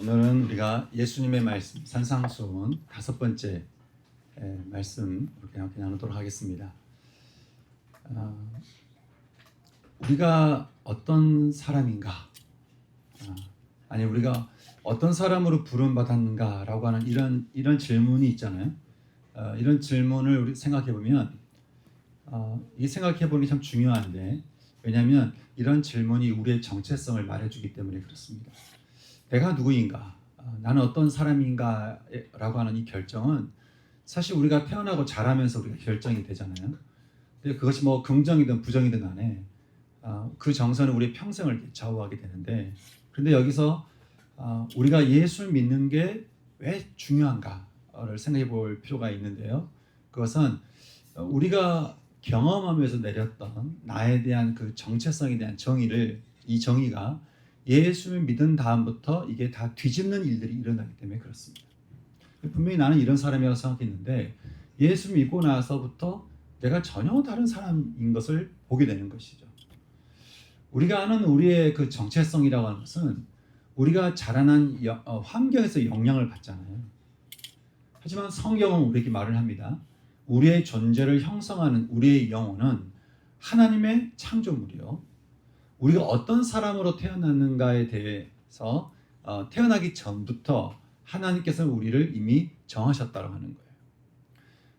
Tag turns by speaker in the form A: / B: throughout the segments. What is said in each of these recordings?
A: 오늘은 우리가 예수님의 말씀 산상수훈 5번째 말씀 이렇게 함께 나누도록 하겠습니다. 우리가 어떤 사람인가? 아니 우리가 어떤 사람으로 부름받았는가라고 하는 이런 질문이 있잖아요. 이런 질문을 우리 생각해 보면 이 생각해 보는 게 참 중요한데, 왜냐하면 이런 질문이 우리의 정체성을 말해주기 때문에 그렇습니다. 내가 누구인가? 나는 어떤 사람인가? 라고 하는 이 결정은 사실 우리가 태어나고 자라면서 우리가 결정이 되잖아요. 근데 그것이 뭐 긍정이든 부정이든 간에 그 정서는 우리의 평생을 좌우하게 되는데, 그런데 여기서 우리가 예수를 믿는 게 왜 중요한가를 생각해 볼 필요가 있는데요. 그것은 우리가 경험하면서 내렸던 나에 대한 그 정체성에 대한 이 정의가 예수를 믿은 다음부터 이게 다 뒤집는 일들이 일어나기 때문에 그렇습니다. 분명히 나는 이런 사람이라고 생각했는데 예수 믿고 나서부터 내가 전혀 다른 사람인 것을 보게 되는 것이죠. 우리가 아는 우리의 그 정체성이라고 하는 것은 우리가 자라난 환경에서 영향을 받잖아요. 하지만 성경은 우리에게 말을 합니다. 우리의 존재를 형성하는 우리의 영혼은 하나님의 창조물이요, 우리가 어떤 사람으로 태어났는가에 대해서 태어나기 전부터 하나님께서는 우리를 이미 정하셨다고 하는 거예요.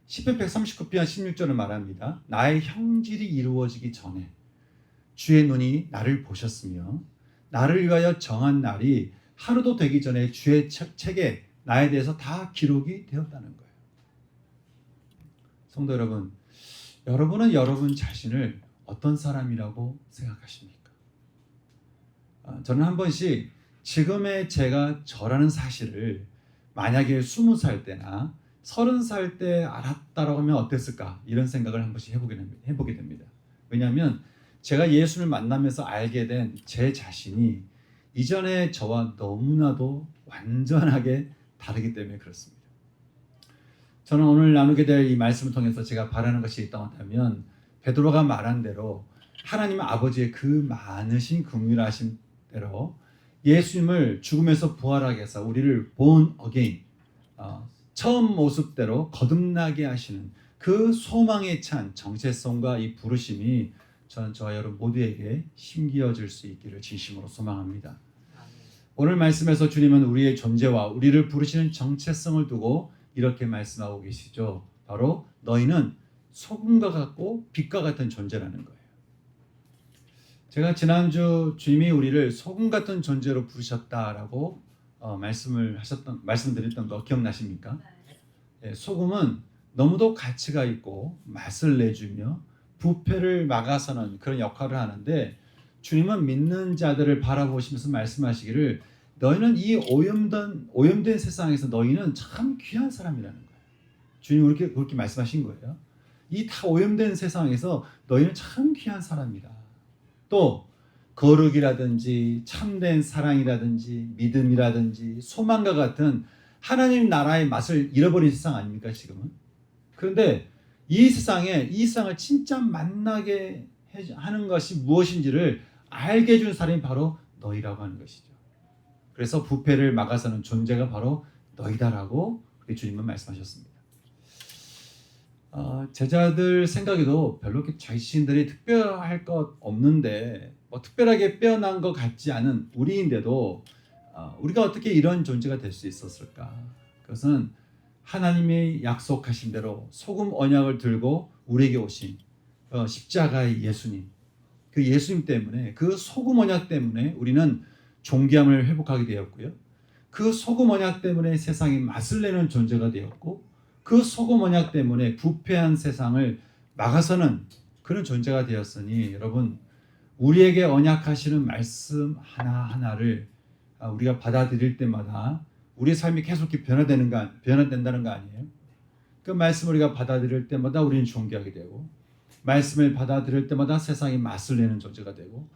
A: 시편 139편 16절을 말합니다. 나의 형질이 이루어지기 전에 주의 눈이 나를 보셨으며 나를 위하여 정한 날이 하루도 되기 전에 주의 책에 나에 대해서 다 기록이 되었다는 거예요. 성도 여러분, 여러분은 여러분 자신을 어떤 사람이라고 생각하십니까? 저는 한 번씩 지금의 제가 저라는 사실을 만약에 20살 때나 30살 때 알았다라고 하면 어땠을까, 이런 생각을 한 번씩 해보게 됩니다. 왜냐하면 제가 예수를 만나면서 알게 된 제 자신이 이전의 저와 너무나도 완전하게 다르기 때문에 그렇습니다. 저는 오늘 나누게 될 이 말씀을 통해서 제가 바라는 것이 있다고 한다면, 베드로가 말한 대로 하나님 아버지의 그 많으신 긍휼하심 대로 예수님을 죽음에서 부활하게 해서 우리를 born again, 처음 모습대로 거듭나게 하시는 그 소망에 찬 정체성과 이 부르심이 저는 저와 여러분 모두에게 힘기어질 수 있기를 진심으로 소망합니다. 오늘 말씀에서 주님은 우리의 존재와 우리를 부르시는 정체성을 두고 이렇게 말씀하고 계시죠. 바로 너희는 소금과 같고 빛과 같은 존재라는 거예요. 제가 지난주 주님이 우리를 소금 같은 존재로 부르셨다라고 말씀드렸던 거 기억나십니까? 네, 소금은 너무도 가치가 있고 맛을 내주며 부패를 막아서는 그런 역할을 하는데, 주님은 믿는 자들을 바라보시면서 말씀하시기를 너희는 이 오염된 세상에서 너희는 참 귀한 사람이라는 거예요. 주님이 그렇게 말씀하신 거예요. 이 다 오염된 세상에서 너희는 참 귀한 사람이다. 또 거룩이라든지 참된 사랑이라든지 믿음이라든지 소망과 같은 하나님 나라의 맛을 잃어버린 세상 아닙니까 지금은? 그런데 이 세상을 진짜 만나게 하는 것이 무엇인지를 알게 해준 사람이 바로 너희라고 하는 것이죠. 그래서 부패를 막아서는 존재가 바로 너희다라고 주님은 말씀하셨습니다. 제자들 생각에도 별로 이렇게 자신들이 특별할 것 없는데 특별하게 빼어난 것 같지 않은 우리인데도 우리가 어떻게 이런 존재가 될 수 있었을까? 그것은 하나님이 약속하신 대로 소금 언약을 들고 우리에게 오신 십자가의 예수님, 그 예수님 때문에, 그 소금 언약 때문에 우리는 존귀함을 회복하게 되었고요. 그 소금 언약 때문에 세상에 맛을 내는 존재가 되었고, 그 소금 언약 때문에 부패한 세상을 막아서는 그런 존재가 되었으니, 여러분 우리에게 언약하시는 말씀 하나하나를 우리가 받아들일 때마다 우리의 삶이 계속 변화된다는 거 아니에요? 그 말씀을 우리가 받아들일 때마다 우리는 존귀하게 되고, 말씀을 받아들일 때마다 세상이 맛을 내는 존재가 되고,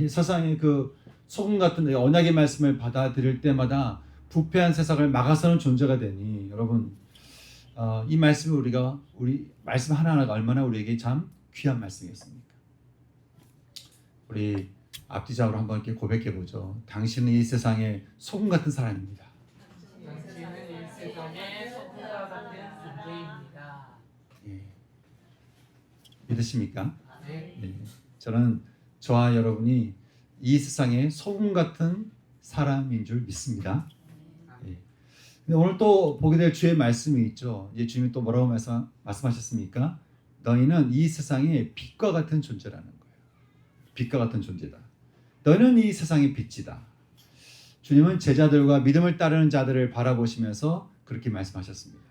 A: 세상의 그 소금 같은 언약의 말씀을 받아들일 때마다 부패한 세상을 막아서는 존재가 되니, 여러분 이 말씀이 우리 말씀 하나하나가 얼마나 우리에게 참 귀한 말씀이었습니까? 우리 앞뒤적으로 한번 이렇게 고백해 보죠. 당신은 이 세상의 소금 같은 사람입니다.
B: 당신은 이 세상의 소금과 같은 존재입니다.
A: 예. 믿으십니까?
B: 네.
A: 예. 저는 저와 여러분이 이 세상의 소금 같은 사람인 줄 믿습니다. 예. 근데 오늘 또 보게 될 주의 말씀이 있죠. 예, 주님이 또 뭐라고 말씀하셨습니까? 너희는 이 세상의 빛과 같은 존재라는 거예요. 빛과 같은 존재다. 너희는 이 세상의 빛이다. 주님은 제자들과 믿음을 따르는 자들을 바라보시면서 그렇게 말씀하셨습니다.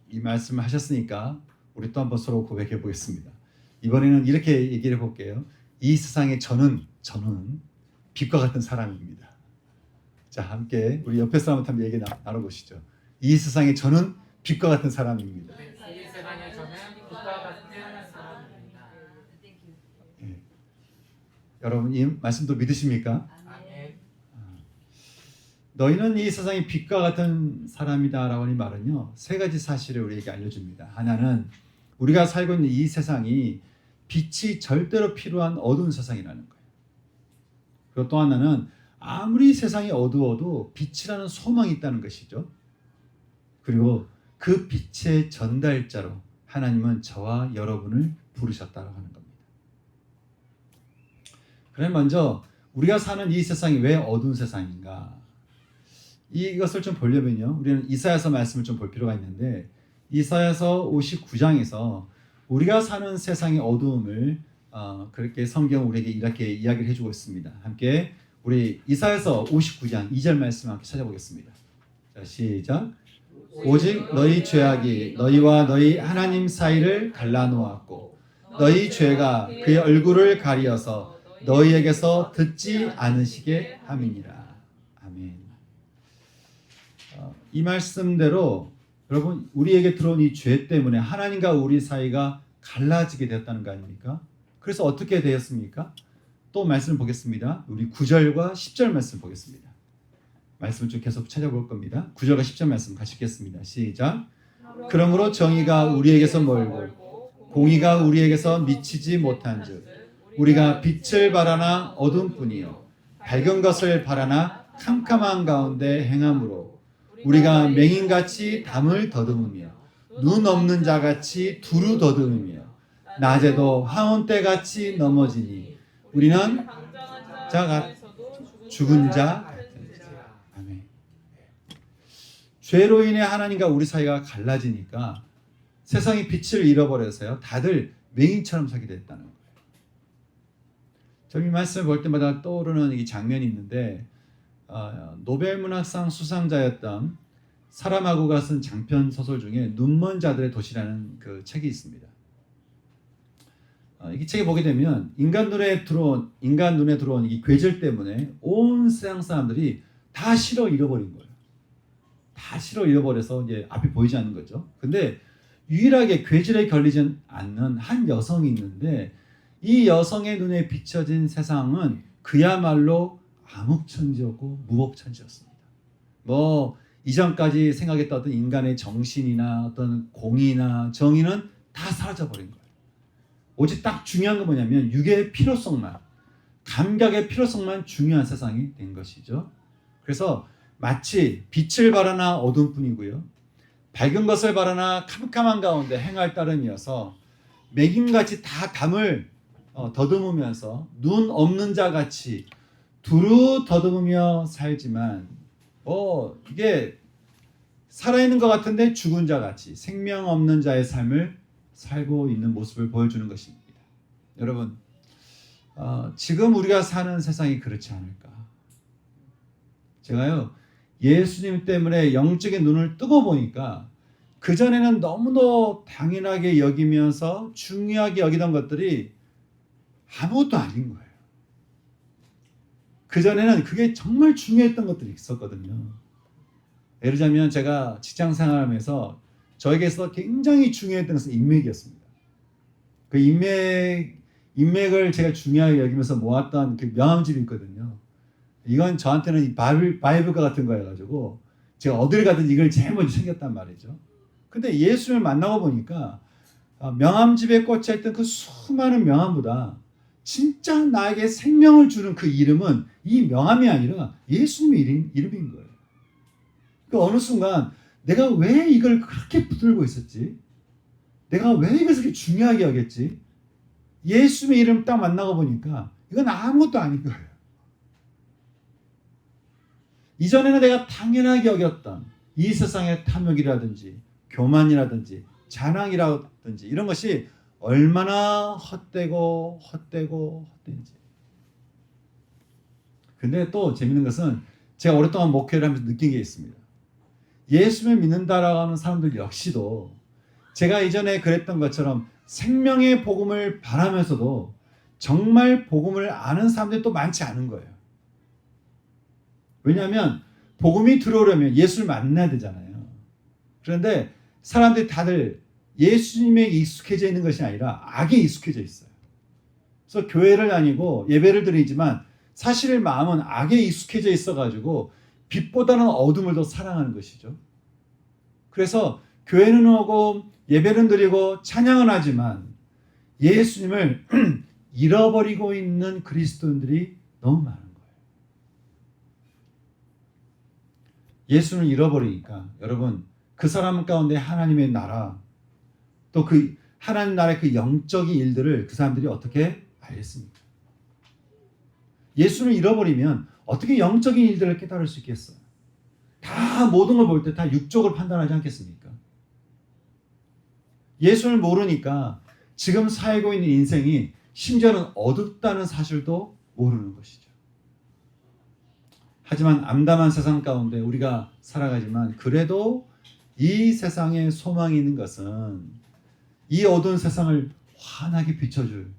A: 이 말씀을 하셨으니까 우리 또 한번 서로 고백해 보겠습니다. 이번에는 이렇게 얘기를 해볼게요. 이 세상에 저는 빛과 같은 사람입니다. 자, 함께 우리 옆에 사람한테 한번 얘기 나눠보시죠. 이 세상에 저는 빛과 같은 사람입니다.
B: 이 세상에 저는 빛과 같은 사람입니다.
A: 예. 여러분 이 말씀도 믿으십니까?
B: 아멘.
A: 너희는 이 세상의 빛과 같은 사람이다라고 하는 말은요, 세 가지 사실을 우리에게 알려줍니다. 하나는 우리가 살고 있는 이 세상이 빛이 절대로 필요한 어두운 세상이라는 거예요. 그리고 또 하나는 아무리 세상이 어두워도 빛이라는 소망이 있다는 것이죠. 그리고 그 빛의 전달자로 하나님은 저와 여러분을 부르셨다고 하는 겁니다. 그럼 먼저 우리가 사는 이 세상이 왜 어두운 세상인가? 이것을 좀 보려면요, 우리는 이사야서 말씀을 좀 볼 필요가 있는데, 이사야서 59장에서 우리가 사는 세상의 어두움을 그렇게 성경 우리에게 이렇게 이야기를 해주고 있습니다. 함께 우리 이사야서 59장 2절 말씀 함께 찾아보겠습니다. 자, 시작. 오직 너희 죄악이 너희와 너희 하나님 사이를 갈라놓았고 너희 죄가 그의 얼굴을 가리어서 너희에게서 듣지 않으시게 함이니라. 아멘. 이 말씀대로 여러분, 우리에게 들어온 이 죄 때문에 하나님과 우리 사이가 갈라지게 되었다는 거 아닙니까? 그래서 어떻게 되었습니까? 또 말씀을 보겠습니다. 우리 9절과 10절 말씀 보겠습니다. 말씀을 좀 계속 찾아볼 겁니다. 9절과 10절 말씀 같이 읽겠습니다. 시작. 그러므로 정의가 우리에게서 멀고 공의가 우리에게서 미치지 못한즉 우리가 빛을 바라나 어둠뿐이요 밝은 것을 바라나 캄캄한 가운데 행함으로 우리가 맹인같이 담을 더듬으며 눈 없는 자같이 두루 더듬으며 낮에도 황혼 때같이 넘어지니 우리는 자가 죽은 자 같으니라. 아멘. 죄로 인해 하나님과 우리 사이가 갈라지니까 세상이 빛을 잃어버려서요, 다들 맹인처럼 살게 됐다는 거예요. 저는 이 말씀을 볼 때마다 떠오르는 이 장면이 있는데, 노벨문학상 수상자였던 사라마고가 쓴 장편 소설 중에 눈먼 자들의 도시라는 그 책이 있습니다. 이 책에 보게 되면 인간 눈에 들어온 이 괴절 때문에 온 세상 사람들이 다 실어 잃어버린 거예요. 다 실어 잃어버려서 이제 앞이 보이지 않는 거죠. 근데 유일하게 괴절에 걸리지 않는 한 여성이 있는데, 이 여성의 눈에 비춰진 세상은 그야말로 암흑천지였고 무법천지였습니다. 이전까지 생각했던 어떤 인간의 정신이나 어떤 공의나 정의는 다 사라져버린 거예요. 오직 딱 중요한 건 뭐냐면 육의 필요성만, 감각의 필요성만 중요한 세상이 된 것이죠. 그래서 마치 빛을 바라나 어둠뿐이고요, 밝은 것을 바라나 캄캄한 가운데 행할 따름이어서 맹인같이 다 담을 더듬으면서 눈 없는 자같이 두루 더듬으며 살지만 이게 살아있는 것 같은데 죽은 자같이 생명 없는 자의 삶을 살고 있는 모습을 보여주는 것입니다. 여러분, 지금 우리가 사는 세상이 그렇지 않을까? 제가요, 예수님 때문에 영적인 눈을 뜨고 보니까 그전에는 너무도 당연하게 여기면서 중요하게 여기던 것들이 아무것도 아닌 거예요. 그전에는 그게 정말 중요했던 것들이 있었거든요. 예를 들자면 제가 직장 생활하면서 저에게서 굉장히 중요했던 것은 인맥이었습니다. 그 인맥을 제가 중요하게 여기면서 모았던 그 명함집이 있거든요. 이건 저한테는 바이블과 같은 거여가지고 제가 어딜 가든 이걸 제일 먼저 챙겼단 말이죠. 근데 예수를 만나고 보니까 명함집에 꽂혀있던 그 수많은 명함보다 진짜 나에게 생명을 주는 그 이름은 이 명함이 아니라 예수님의 이름인 거예요. 그 어느 순간 내가 왜 이걸 그렇게 붙들고 있었지? 내가 왜 이것을 그렇게 중요하게 여겼지? 예수님의 이름 딱 만나고 보니까 이건 아무것도 아닌 거예요. 이전에는 내가 당연하게 여겼던 이 세상의 탐욕이라든지 교만이라든지 자랑이라든지 이런 것이 얼마나 헛되는지. 근데 또 재밌는 것은 제가 오랫동안 목회를 하면서 느낀 게 있습니다. 예수를 믿는다라고 하는 사람들 역시도 제가 이전에 그랬던 것처럼 생명의 복음을 바라면서도 정말 복음을 아는 사람들이 또 많지 않은 거예요. 왜냐하면 복음이 들어오려면 예수를 만나야 되잖아요. 그런데 사람들이 다들 예수님에 익숙해져 있는 것이 아니라 악에 익숙해져 있어요. 그래서 교회를 다니고 예배를 드리지만 사실 마음은 악에 익숙해져 있어가지고 빛보다는 어둠을 더 사랑하는 것이죠. 그래서 교회는 오고 예배는 드리고 찬양은 하지만 예수님을 잃어버리고 있는 그리스도인들이 너무 많은 거예요. 예수를 잃어버리니까 여러분 그 사람 가운데 하나님의 나라 또 그 하나님 나라의 그 영적인 일들을 그 사람들이 어떻게 알겠습니까? 예수를 잃어버리면 어떻게 영적인 일들을 깨달을 수 있겠어요? 다 모든 걸 볼 때 다 육적으로 판단하지 않겠습니까? 예수를 모르니까 지금 살고 있는 인생이 심지어는 어둡다는 사실도 모르는 것이죠. 하지만 암담한 세상 가운데 우리가 살아가지만 그래도 이 세상에 소망이 있는 것은 이 어두운 세상을 환하게 비춰줄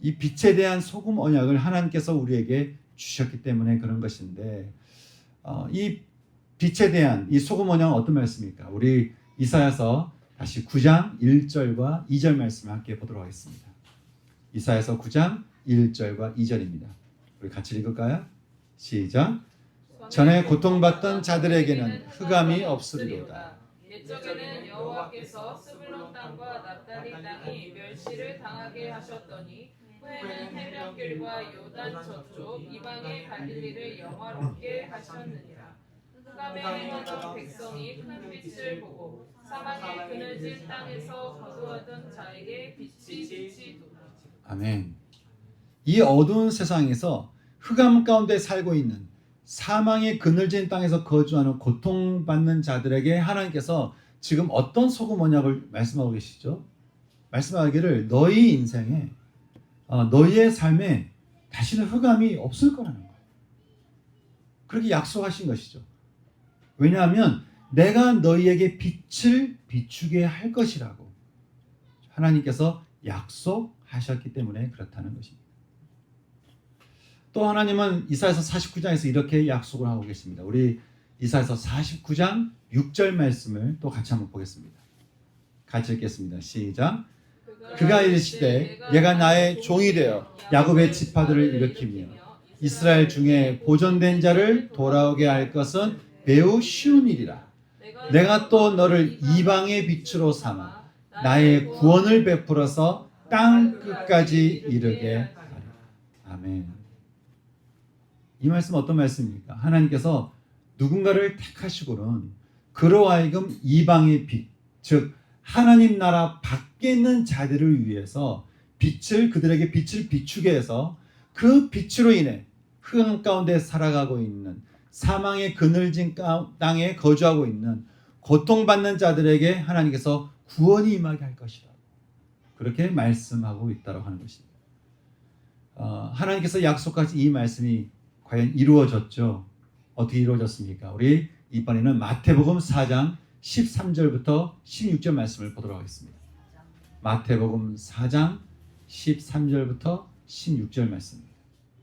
A: 이 빛에 대한 소금 언약을 하나님께서 우리에게 주셨기 때문에 그런 것인데 이 빛에 대한 이 소금 언약은 어떤 말씀입니까? 우리 이사야서 다시 9장 1절과 2절 말씀을 함께 보도록 하겠습니다. 이사야서 9장 1절과 2절입니다. 우리 같이 읽을까요? 시작. 전에 고통받던 자들에게는 흑암이 없으리로다.
B: 옛적에는 여호와께서 스불론 땅과 납달리 땅이 멸시를 당하게 하셨더니 후에는 해변길과 요단 저쪽 이방의 갈릴리를 영화롭게 하셨느니라. 흑암에 행하던 백성이 큰 빛을 보고 사막의 그늘진 땅에서 거주하던 자에게 빛이 비치도다.
A: 아멘. 이 어두운 세상에서 흑암 가운데 살고 있는 사망의 그늘진 땅에서 거주하는 고통받는 자들에게 하나님께서 지금 어떤 소금 언약을 말씀하고 계시죠? 말씀하기를 너희 인생에 너희의 삶에 다시는 흑암이 없을 거라는 거예요. 그렇게 약속하신 것이죠. 왜냐하면 내가 너희에게 빛을 비추게 할 것이라고 하나님께서 약속하셨기 때문에 그렇다는 것입니다. 또 하나님은 이사야서 49장에서 이렇게 약속을 하고 계십니다. 우리 이사야서 49장 6절 말씀을 또 같이 한번 보겠습니다. 같이 읽겠습니다. 시작. 그가 이르시되 얘가 나의 종이 되어 야곱의 지파들을 일으키며 이스라엘 중에 보존된 자를 돌아오게 할 것은 매우 쉬운 일이라. 내가 또 너를 이방의 빛으로 삼아 나의 구원을 베풀어서 땅 끝까지 이르게 하리라. 아멘. 이 말씀 어떤 말씀입니까? 하나님께서 누군가를 택하시고는 그로 하여금 이방의 빛, 즉 하나님 나라 밖에 있는 자들을 위해서 그들에게 빛을 비추게 해서 그 빛으로 인해 흑암 가운데 살아가고 있는 사망의 그늘진 땅에 거주하고 있는 고통받는 자들에게 하나님께서 구원이 임하게 할 것이다. 그렇게 말씀하고 있다고 하는 것입니다. 하나님께서 약속하신 이 말씀이 과연 이루어졌죠? 어떻게 이루어졌습니까? 우리 이번에는 마태복음 4장 13절부터 16절 말씀을 보도록 하겠습니다. 마태복음 4장 13절부터 16절 말씀입니다.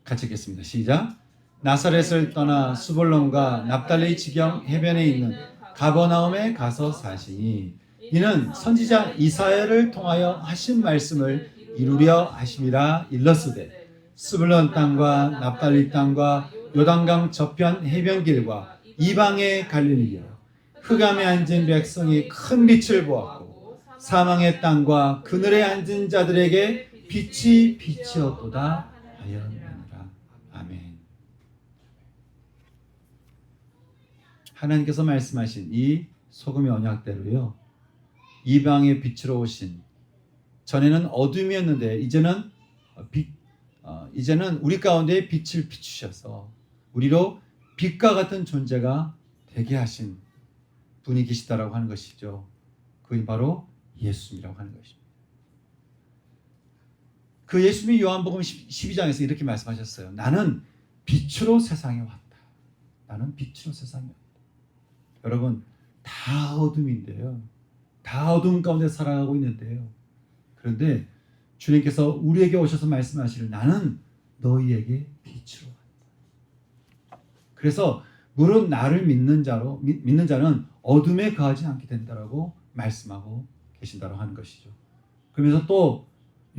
A: 같이 읽겠습니다. 시작. 나사렛을 떠나 수볼론과 납달리 지경 해변에 있는 가버나움에 가서 사시니 이는 선지자 이사야를 통하여 하신 말씀을 이루려 하심이라 일렀으되 스불론 땅과 납달리 땅과 요단강 저편 해변길과 이방의 갈릴리여 흑암에 앉은 백성이 큰 빛을 보았고 사망의 땅과 그늘에 앉은 자들에게 빛이 빛이었도다 하였느니라. 아멘. 하나님께서 말씀하신 이 소금의 언약대로요, 이방의 빛으로 오신, 전에는 어둠이었는데 이제는 우리 가운데 빛을 비추셔서 우리로 빛과 같은 존재가 되게 하신 분이 계시다라고 하는 것이죠. 그게 바로 예수님이라고 하는 것입니다. 그 예수님이 요한복음 12장에서 이렇게 말씀하셨어요. 나는 빛으로 세상에 왔다. 나는 빛으로 세상에 왔다. 여러분, 다 어둠인데요. 다 어둠 가운데 살아가고 있는데요. 그런데 주님께서 우리에게 오셔서 말씀하시를 나는 너희에게 빛으로 왔다. 그래서 무릇 나를 믿는 자는 어둠에 거하지 않게 된다라고 말씀하고 계신다고 하는 것이죠. 그러면서 또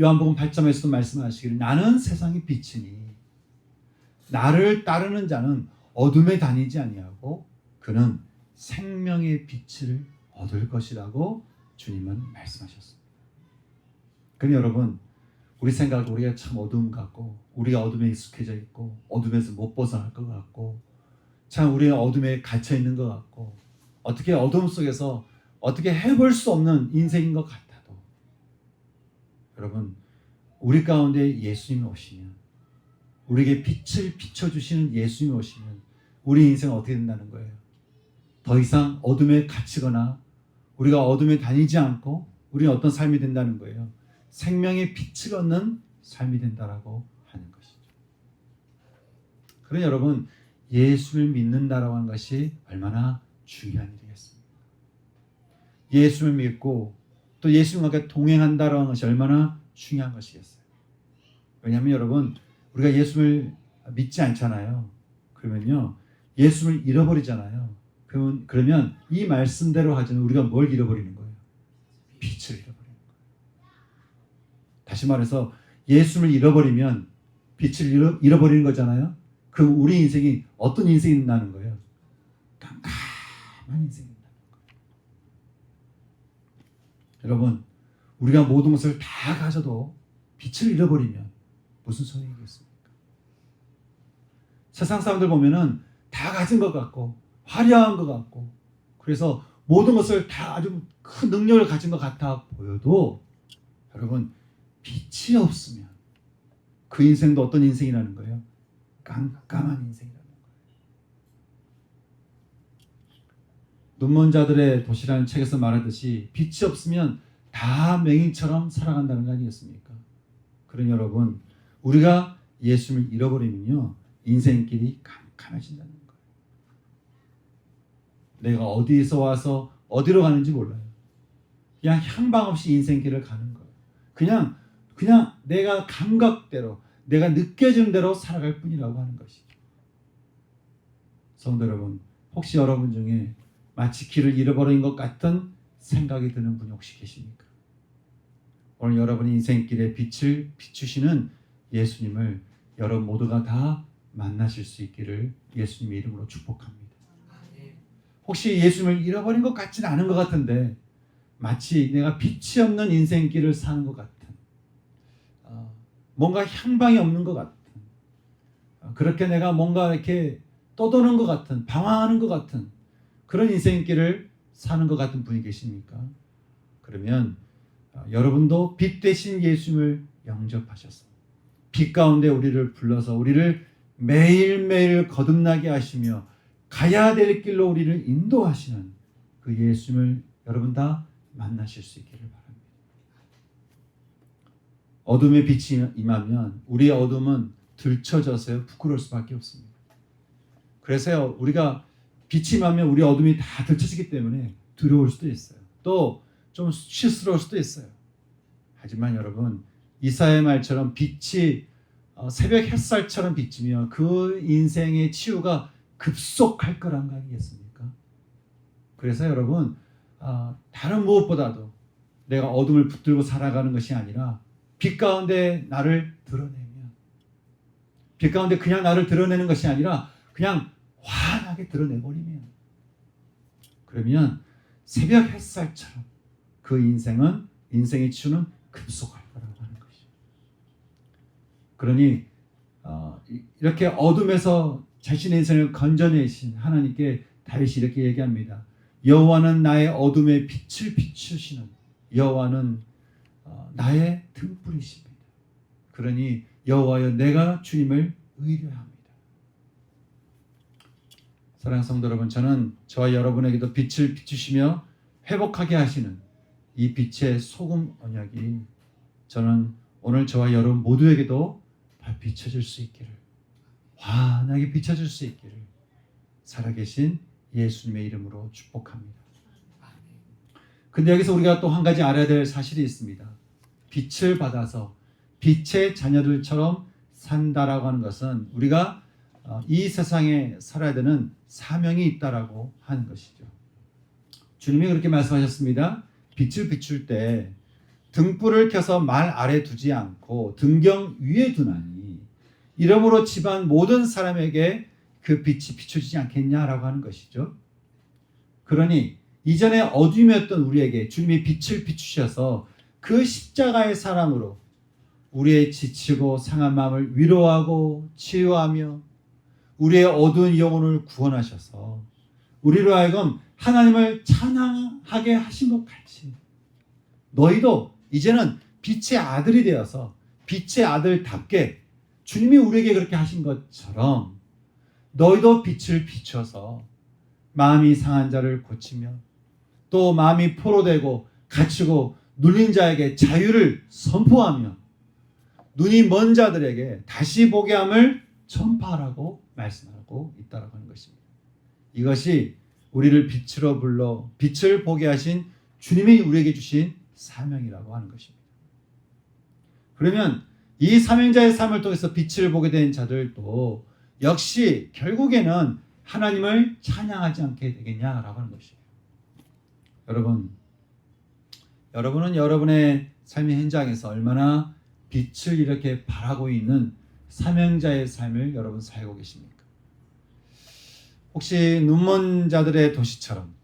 A: 요한복음 8장에서도 말씀하시기를 나는 세상의 빛이니 나를 따르는 자는 어둠에 다니지 아니하고 그는 생명의 빛을 얻을 것이라고 주님은 말씀하셨습니다. 그럼 여러분, 우리 생각도 우리가 참 어둠 같고 우리가 어둠에 익숙해져 있고 어둠에서 못 벗어날 것 같고 참 우리가 어둠에 갇혀 있는 것 같고 어떻게 어둠 속에서 어떻게 해볼 수 없는 인생인 것 같아도 여러분, 우리 가운데 예수님이 오시면, 우리에게 빛을 비춰주시는 예수님이 오시면 우리 인생은 어떻게 된다는 거예요? 더 이상 어둠에 갇히거나 우리가 어둠에 다니지 않고 우리는 어떤 삶이 된다는 거예요? 생명의 빛을 얻는 삶이 된다라고 하는 것이죠. 그럼 여러분, 예수를 믿는다라고 하는 것이 얼마나 중요한 일이겠습니까? 예수를 믿고 또 예수님과 동행한다라고 하는 것이 얼마나 중요한 것이겠어요. 왜냐하면 여러분, 우리가 예수를 믿지 않잖아요. 그러면요, 예수를 잃어버리잖아요. 그러면 이 말씀대로 하자면 우리가 뭘 잃어버리는 거예요? 빛을 잃어버리는 거예요. 다시 말해서 예수를 잃어버리면 빛을 잃어버리는 거잖아요. 그럼 우리 인생이 어떤 인생이 된다는 거예요? 깜깜한 인생이 된다는 거예요. 여러분, 우리가 모든 것을 다 가져도 빛을 잃어버리면 무슨 소용이겠습니까? 세상 사람들 보면은 다 가진 것 같고 화려한 것 같고 그래서 모든 것을 다 아주 큰 능력을 가진 것 같아 보여도 여러분, 빛이 없으면 그 인생도 어떤 인생이라는 거예요? 깜깜한 인생이라는 거예요. 눈먼 자들의 도시라는 책에서 말하듯이 빛이 없으면 다 맹인처럼 살아간다는 거 아니겠습니까? 그러니 여러분, 우리가 예수를 잃어버리면요, 인생길이 깜깜해진다는 거예요. 내가 어디서 와서 어디로 가는지 몰라요. 그냥 향방 없이 인생길을 가는 거예요. 그냥 내가 감각대로, 내가 느껴지는 대로 살아갈 뿐이라고 하는 것이죠. 성도 여러분, 혹시 여러분 중에 마치 길을 잃어버린 것 같은 생각이 드는 분이 혹시 계십니까? 오늘 여러분의 인생길에 빛을 비추시는 예수님을 여러분 모두가 다 만나실 수 있기를 예수님의 이름으로 축복합니다. 혹시 예수님을 잃어버린 것 같지는 않은 것 같은데 마치 내가 빛이 없는 인생길을 사는 것 같은, 뭔가 향방이 없는 것 같은, 그렇게 내가 뭔가 이렇게 떠도는 것 같은, 방황하는 것 같은 그런 인생길을 사는 것 같은 분이 계십니까? 그러면 여러분도 빛 대신 예수님을 영접하셔서 빛 가운데 우리를 불러서 우리를 매일매일 거듭나게 하시며 가야 될 길로 우리를 인도하시는 그 예수님을 여러분 다 만나실 수 있기를 바랍니다. 어둠의 빛이 임하면 우리의 어둠은 들춰져서요, 부끄러울 수밖에 없습니다. 그래서요, 우리가 빛이 임하면 우리 어둠이 다 들춰지기 때문에 두려울 수도 있어요. 또 좀 수치스러울 수도 있어요. 하지만 여러분, 이사야의 말처럼 빛이 새벽 햇살처럼 비치며 그 인생의 치유가 급속할 거란 거 아니겠습니까? 그래서 여러분, 다른 무엇보다도 내가 어둠을 붙들고 살아가는 것이 아니라 빛 가운데 나를 드러내면, 빛 가운데 그냥 나를 드러내는 것이 아니라 그냥 환하게 드러내버리면, 그러면 새벽 햇살처럼 그 인생의 치유는 급속할 거라고 하는 것이죠. 그러니 이렇게 어둠에서 자신의 인생을 건져내신 하나님께 다윗이 이렇게 얘기합니다. 여호와는 나의 어둠에 빛을 비추시는 여호와는 나의 등불이십니다. 그러니 여호와여 내가 주님을 의뢰합니다. 사랑하는 성도 여러분, 저는 저와 여러분에게도 빛을 비추시며 회복하게 하시는 이 빛의 소금 언약이 저는 오늘 저와 여러분 모두에게도 다 비춰질 수 있기를, 환하게 비춰질 수 있기를 살아계신 예수님의 이름으로 축복합니다. 근데 여기서 우리가 또 한 가지 알아야 될 사실이 있습니다. 빛을 받아서 빛의 자녀들처럼 산다라고 하는 것은 우리가 이 세상에 살아야 되는 사명이 있다라고 하는 것이죠. 주님이 그렇게 말씀하셨습니다. 빛을 비출 때 등불을 켜서 말 아래 두지 않고 등경 위에 두나니 이러므로 집안 모든 사람에게 그 빛이 비춰지지 않겠냐라고 하는 것이죠. 그러니 이전에 어둠이었던 우리에게 주님이 빛을 비추셔서 그 십자가의 사랑으로 우리의 지치고 상한 마음을 위로하고 치유하며 우리의 어두운 영혼을 구원하셔서 우리로 하여금 하나님을 찬양하게 하신 것 같이 너희도 이제는 빛의 아들이 되어서 빛의 아들답게 주님이 우리에게 그렇게 하신 것처럼 너희도 빛을 비춰서 마음이 상한 자를 고치며 또 마음이 포로되고 갇히고 눌린 자에게 자유를 선포하며 눈이 먼 자들에게 다시 보게 함을 전파하라고 말씀하고 있다라고 하는 것입니다. 이것이 우리를 빛으로 불러 빛을 보게 하신 주님이 우리에게 주신 사명이라고 하는 것입니다. 그러면 이 사명자의 삶을 통해서 빛을 보게 된 자들도 역시 결국에는 하나님을 찬양하지 않게 되겠냐라고 하는 것이에요. 여러분은 여러분의 삶의 현장에서 얼마나 빛을 이렇게 발하고 있는 사명자의 삶을 여러분 살고 계십니까? 혹시 눈먼 자들의 도시처럼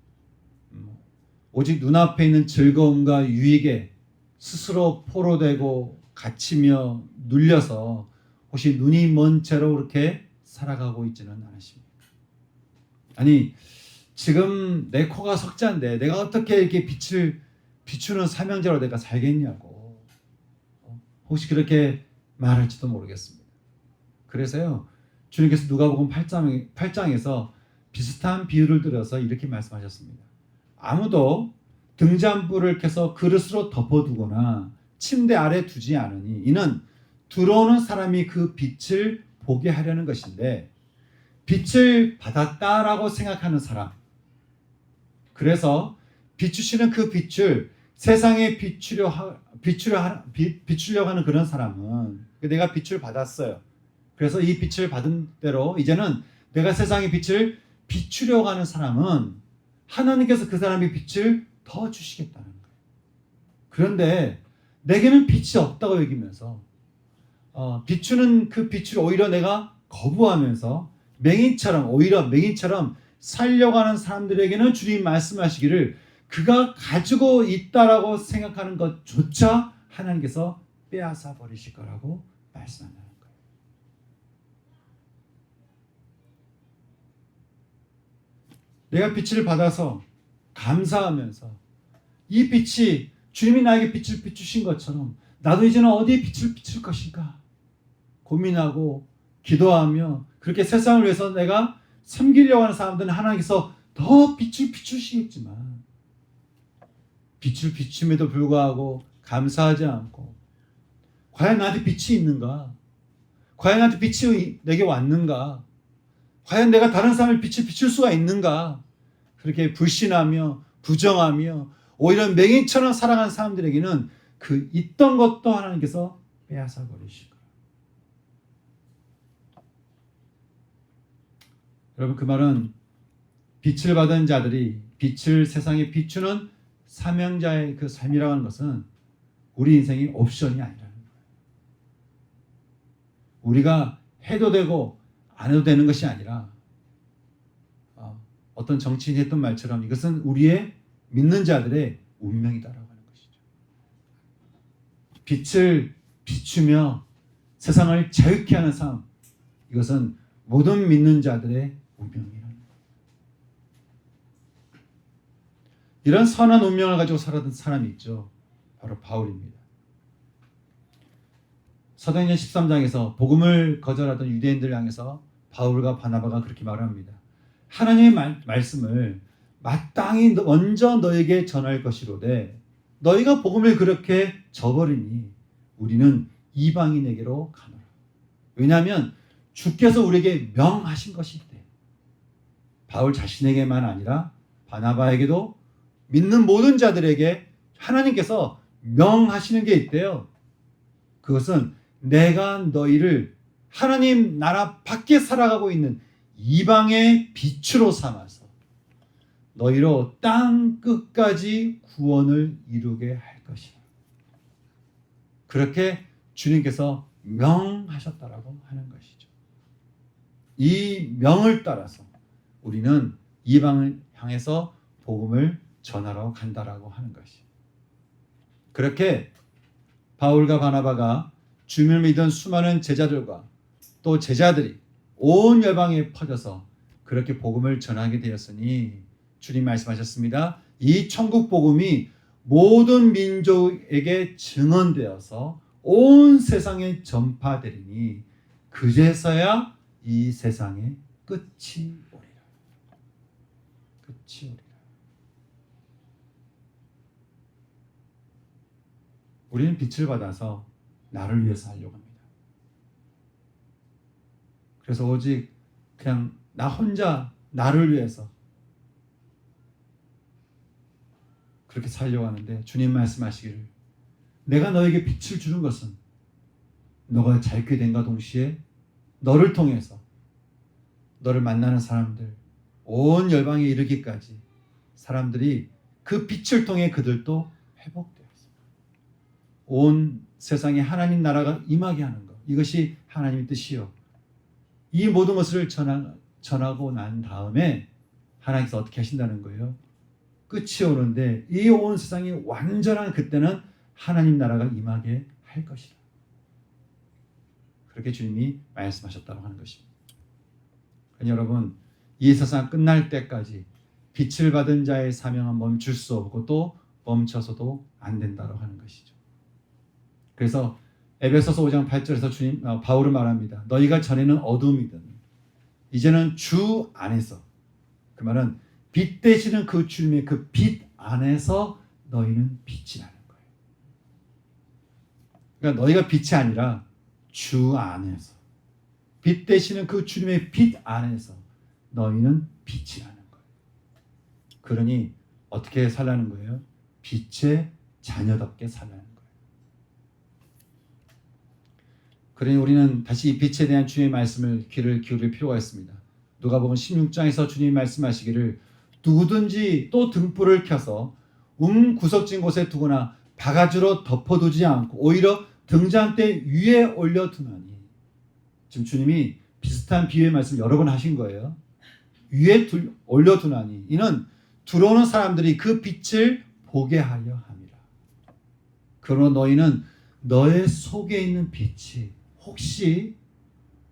A: 오직 눈앞에 있는 즐거움과 유익에 스스로 포로되고 갇히며 눌려서 혹시 눈이 먼 채로 그렇게 살아가고 있지는 않으십니까? 아니 지금 내 코가 석자인데 내가 어떻게 이렇게 빛을 비추는 사명자로 내가 살겠냐고 혹시 그렇게 말할지도 모르겠습니다. 그래서요 주님께서 누가복음 8장에서 비슷한 비유를 들어서 이렇게 말씀하셨습니다. 아무도 등잔불을 켜서 그릇으로 덮어두거나 침대 아래 두지 않으니 이는 들어오는 사람이 그 빛을 보게 하려는 것인데 빛을 받았다라고 생각하는 사람, 그래서 비추시는 그 빛을 세상에 비추려고 하는 그런 사람은 내가 빛을 받았어요. 그래서 이 빛을 받은 대로 이제는 내가 세상의 빛을 비추려고 하는 사람은 하나님께서 그 사람의 빛을 더 주시겠다는 거예요. 그런데 내게는 빛이 없다고 여기면서 비추는 그 빛을 오히려 내가 거부하면서 오히려 맹인처럼 살려고 하는 사람들에게는 주님 말씀하시기를 그가 가지고 있다라고 생각하는 것조차 하나님께서 빼앗아 버리실 거라고 말씀한다는 거예요. 내가 빛을 받아서 감사하면서 이 빛이 주님이 나에게 빛을 비추신 것처럼 나도 이제는 어디에 빛을 비출 것인가 고민하고 기도하며 그렇게 세상을 위해서 내가 섬기려고 하는 사람들은 하나님께서 더 빛을 비추시겠지만 빛을 비춤에도 불구하고 감사하지 않고 과연 나한테 빛이 있는가? 과연 나한테 빛이 내게 왔는가? 과연 내가 다른 사람을 빛을 비출 수가 있는가? 그렇게 불신하며 부정하며 오히려 맹인처럼 살아가는 사람들에게는 그 있던 것도 하나님께서 빼앗아 버리실 거예요. 여러분 그 말은 빛을 받은 자들이 빛을 세상에 비추는 사명자의 그 삶이라고 하는 것은 우리 인생의 옵션이 아니라는 거예요. 우리가 해도 되고 안 해도 되는 것이 아니라 어떤 정치인이 했던 말처럼 이것은 우리의 믿는 자들의 운명이다라고 하는 것이죠. 빛을 비추며 세상을 자유케 하는 삶, 이것은 모든 믿는 자들의 운명이라는 거예요. 이런 선한 운명을 가지고 살았던 사람이 있죠. 바로 바울입니다. 사도행전 13장에서 복음을 거절하던 유대인들을 향해서 바울과 바나바가 그렇게 말합니다. 하나님의 말씀을 마땅히 먼저 너에게 전할 것이로되 너희가 복음을 그렇게 저버리니 우리는 이방인에게로 가노라. 왜냐하면 주께서 우리에게 명하신 것이 있대. 바울 자신에게만 아니라 바나바에게도 믿는 모든 자들에게 하나님께서 명하시는 게 있대요. 그것은 내가 너희를 하나님 나라 밖에 살아가고 있는 이방의 빛으로 삼아서 너희로 땅 끝까지 구원을 이루게 할 것이다. 그렇게 주님께서 명하셨다라고 하는 것이죠. 이 명을 따라서 우리는 이방을 향해서 복음을 전하러 간다라고 하는 것이. 그렇게 바울과 바나바가 주님을 믿은 수많은 제자들과 또 제자들이 온 열방에 퍼져서 그렇게 복음을 전하게 되었으니 주님 말씀하셨습니다. 이 천국 복음이 모든 민족에게 증언되어서 온 세상에 전파되리니 그제서야 이 세상의 끝이 오리라. 끝이 오리라. 우리는 빛을 받아서 나를 위해서 하려고 합니다. 그래서 오직 그냥 나 혼자 나를 위해서 그렇게 살려고 하는데 주님 말씀하시기를 내가 너에게 빛을 주는 것은 너가 자유케 된과 동시에 너를 통해서 너를 만나는 사람들 온 열방에 이르기까지 사람들이 그 빛을 통해 그들도 회복되었어. 온 세상에 하나님 나라가 임하게 하는 것, 이것이 하나님의 뜻이요. 이 모든 것을 전하고 난 다음에 하나님께서 어떻게 하신다는 거예요? 끝이 오는데 이 온 세상이 완전한 그때는 하나님 나라가 임하게 할 것이다. 그렇게 주님이 말씀하셨다고 하는 것입니다. 그러니 여러분, 이 세상 끝날 때까지 빛을 받은 자의 사명은 멈출 수 없고 또 멈춰서도 안 된다고 하는 것이죠. 그래서 에베소서 5장 8절에서 바울은 말합니다. 너희가 전에는 어둠이든 이제는 주 안에서, 그 말은 빛 되시는 그 주님의 그 빛 안에서 너희는 빛이라는 거예요. 그러니까 너희가 빛이 아니라 주 안에서, 빛 되시는 그 주님의 빛 안에서 너희는 빛이라는 거예요. 그러니 어떻게 살라는 거예요? 빛의 자녀답게 살라는 거예요. 그러니 우리는 다시 이 빛에 대한 주님의 말씀을 귀를 기울일 필요가 있습니다. 누가복음 16장에서 주님이 말씀하시기를 누구든지 또 등불을 켜서 구석진 곳에 두거나 바가지로 덮어두지 않고 오히려 등잔대 위에 올려두나니, 지금 주님이 비슷한 비유의 말씀 여러 번 하신 거예요. 위에 올려두나니 이는 들어오는 사람들이 그 빛을 보게 하려 함이라. 그러나 너희는 너의 속에 있는 빛이 혹시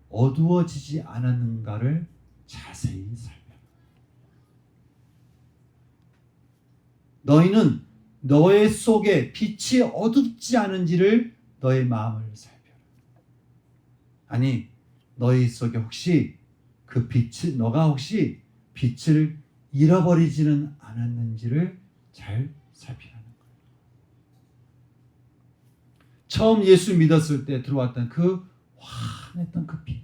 A: 어두워지지 않았는가를 자세히 살펴라. 너희는 너의 속에 빛이 어둡지 않은지를 너의 마음을 살펴라. 아니, 너희 속에 혹시 그 빛을, 너가 혹시 빛을 잃어버리지는 않았는지를 잘 살피라는 거예요. 처음 예수 믿었을 때 들어왔던 그 환했던 그 빛,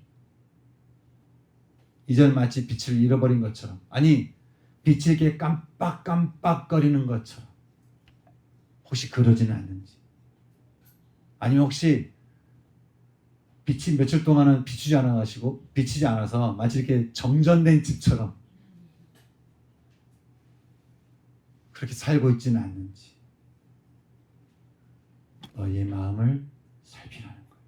A: 이제는 마치 빛을 잃어버린 것처럼, 아니 빛이 이렇게 깜빡깜빡거리는 것처럼 혹시 그러지는 않는지, 아니면 혹시 빛이 며칠 동안은 비추지 않아서 마치 이렇게 정전된 집처럼 그렇게 살고 있지는 않는지 너희의 마음을 살피라는 거예요.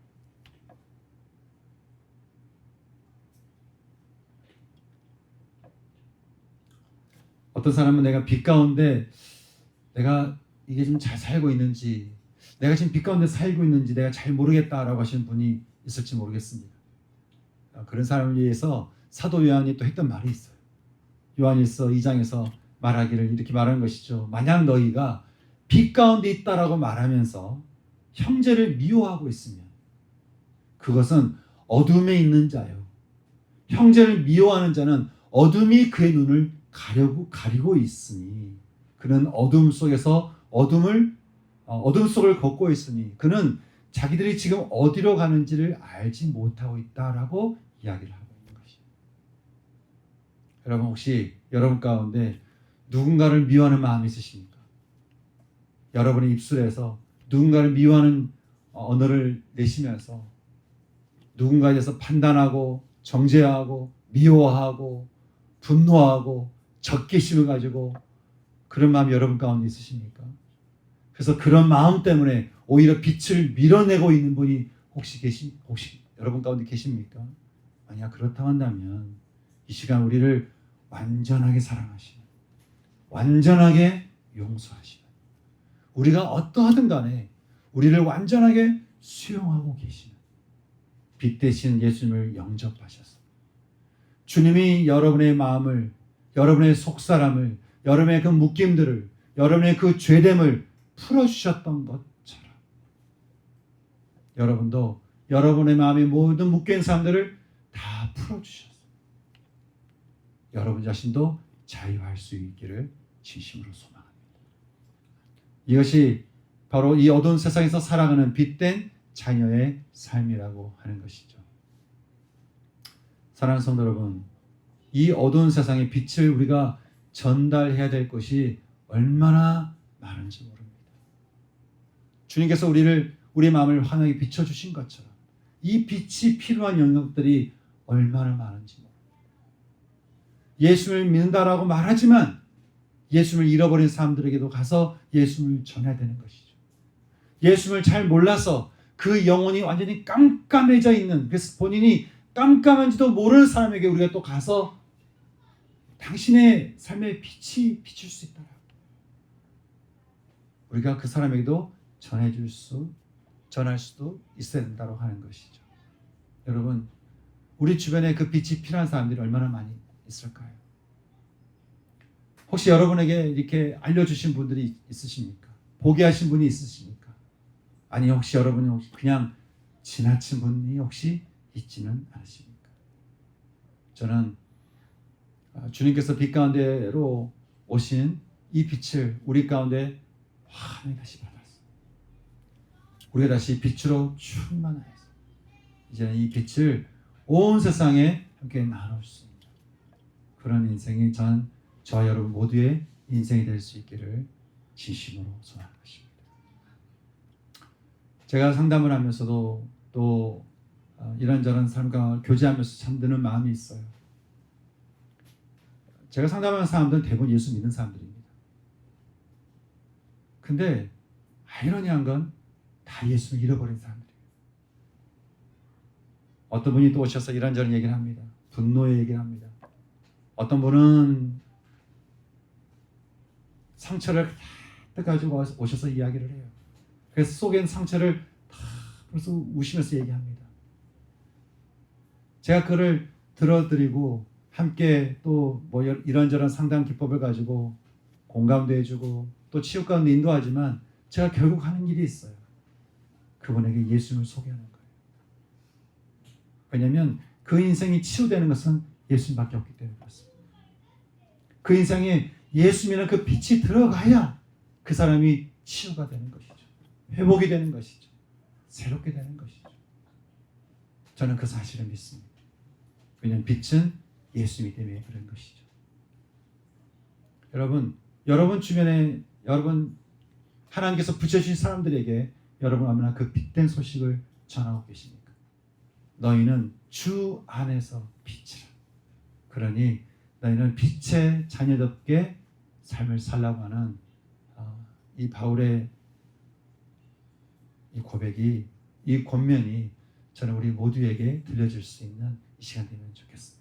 A: 어떤 사람은 내가 빛 가운데 내가 이게 좀 잘 살고 있는지, 내가 지금 빛 가운데 살고 있는지 내가 잘 모르겠다라고 하시는 분이 있을지 모르겠습니다. 그런 사람을 위해서 사도 요한이 또 했던 말이 있어요. 요한일서 2장에서 말하기를 이렇게 말하는 것이죠. 만약 너희가 빛 가운데 있다라고 말하면서 형제를 미워하고 있으면 그것은 어둠에 있는 자요. 형제를 미워하는 자는 어둠이 그의 눈을 가리고 있으니 그는 어둠 속에서 어둠 속을 걷고 있으니 그는 자기들이 지금 어디로 가는지를 알지 못하고 있다라고 이야기를 하고 있는 것이에요. 여러분 혹시 여러분 가운데 누군가를 미워하는 마음이 있으십니까? 여러분의 입술에서 누군가를 미워하는 언어를 내시면서 누군가에 대해서 판단하고 정죄하고 미워하고 분노하고 적개심을 가지고 그런 마음이 여러분 가운데 있으십니까? 그래서 그런 마음 때문에 오히려 빛을 밀어내고 있는 분이 혹시 여러분 가운데 계십니까? 만약 그렇다고 한다면 이 시간 우리를 완전하게 사랑하시는, 완전하게 용서하시는, 우리가 어떠하든 간에 우리를 완전하게 수용하고 계시는 빛 대신 예수님을 영접하셔서 주님이 여러분의 마음을, 여러분의 속사람을, 여러분의 그 묶임들을, 여러분의 그 죄됨을 풀어주셨던 것처럼 여러분도 여러분의 마음의 모든 묶여있는 사람들을 다 풀어주셔서 여러분 자신도 자유할 수 있기를 진심으로 소망합니다. 이것이 바로 이 어두운 세상에서 살아가는 빛된 자녀의 삶이라고 하는 것이죠. 사랑하는 성도 여러분, 이 어두운 세상의 빛을 우리가 전달해야 될 것이 얼마나 많은지 모릅니다. 주님께서 우리의 마음을 환하게 비춰주신 것처럼 이 빛이 필요한 영역들이 얼마나 많은지 모릅니다. 예수를 믿는다라고 말하지만 예수를 잃어버린 사람들에게도 가서 예수를 전해야 되는 것이죠. 예수를 잘 몰라서 그 영혼이 완전히 깜깜해져 있는, 그래서 본인이 깜깜한지도 모르는 사람에게 우리가 또 가서 당신의 삶의 빛이 비칠 수 있다. 우리가 그 사람에게도 전할 수도 있어야 된다고 하는 것이죠. 여러분, 우리 주변에 그 빛이 필요한 사람들이 얼마나 많이 있을까요? 혹시 여러분에게 이렇게 알려주신 분들이 있으십니까? 보게 하신 분이 있으십니까? 아니 혹시 여러분이 그냥 지나친 분이 혹시 있지는 않으십니까? 저는 주님께서 빛 가운데로 오신 이 빛을 우리 가운데 환하게 다시 받았어요. 우리가 다시 빛으로 충만하여서 이제는 이 빛을 온 세상에 함께 나눌 수 있는 그런 인생이 저와 여러분 모두의 인생이 될 수 있기를 진심으로 소원하는 것입니다. 제가 상담을 하면서도 또 이런저런 사람과 교제하면서 참 드는 마음이 있어요. 제가 상담하는 사람들은 대부분 예수 믿는 사람들입니다. 근데 아이러니한 건 다 예수를 잃어버린 사람들이에요. 어떤 분이 또 오셔서 이런저런 얘기를 합니다. 분노의 얘기를 합니다. 어떤 분은 상처를 다 가지고 오셔서 이야기를 해요. 그래서 속엔 상처를 다 벌써 우시면서 얘기합니다. 제가 그를 들어드리고 함께 또 뭐 이런저런 상담 기법을 가지고 공감도 해주고 또 치유 가운데 인도하지만 제가 결국 하는 일이 있어요. 그분에게 예수님을 소개하는 거예요. 왜냐하면 그 인생이 치유되는 것은 예수님밖에 없기 때문에 그렇습니다. 그 인생에 예수님이라는 그 빛이 들어가야 그 사람이 치유가 되는 것이죠. 회복이 되는 것이죠. 새롭게 되는 것이죠. 저는 그 사실을 믿습니다. 왜냐하면 빛은 예수님이 때문에 그런 것이죠. 여러분 주변에 하나님께서 붙여주신 사람들에게 여러분 얼마나 그 빛된 소식을 전하고 계십니까? 너희는 주 안에서 빛이라. 그러니 너희는 빛의 자녀답게 삶을 살라고 하는 이 바울의 이 고백이, 이 권면이 저는 우리 모두에게 들려줄 수 있는 이 시간 되면 좋겠습니다.